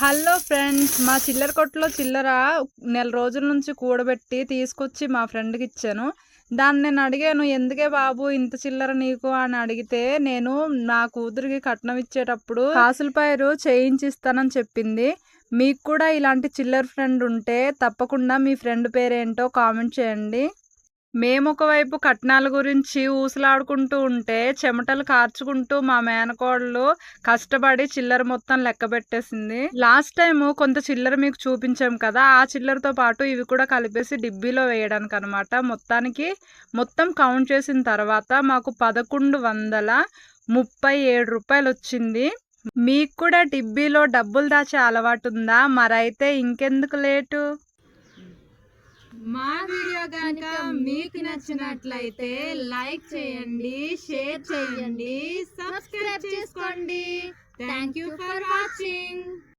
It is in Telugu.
హలో ఫ్రెండ్స్, మా చిల్లర కొట్టులో చిల్లర నెల రోజుల నుంచి కూడబెట్టి తీసుకొచ్చి మా ఫ్రెండ్కి ఇచ్చాను. దాన్ని నేను అడిగాను, ఎందుకే బాబు ఇంత చిల్లర నీకు అని అడిగితే, నేను నా కూతురికి కట్నం ఇచ్చేటప్పుడు కాసుల పైరు చేయించిస్తానని చెప్పింది. మీకు కూడా ఇలాంటి చిల్లర ఫ్రెండ్ ఉంటే తప్పకుండా మీ ఫ్రెండ్ పేరేంటో కామెంట్ చేయండి. మేము ఒకవైపు కట్నాల గురించి ఊసలాడుకుంటూ ఉంటే చెమటలు కార్చుకుంటూ మా మేనకోడలు కష్టపడి చిల్లర మొత్తం లెక్క పెట్టేసింది. లాస్ట్ టైం కొంత చిల్లర మీకు చూపించాం కదా, ఆ చిల్లరతో పాటు ఇవి కూడా కలిపేసి డిబ్బీలో వేయడానికి అనమాట. మొత్తం కౌంట్ చేసిన తర్వాత మాకు 1137 రూపాయలు వచ్చింది. మీకు కూడా డిబ్బీలో డబ్బులు దాచే అలవాటు ఉందా? మరైతే ఇంకెందుకు లేటు, మా వీడియో కనుక మీకు నచ్చినట్లయితే లైక్ చేయండి, షేర్ చేయండి, సబ్స్క్రైబ్ చేసుకోండి. Thank you for watching.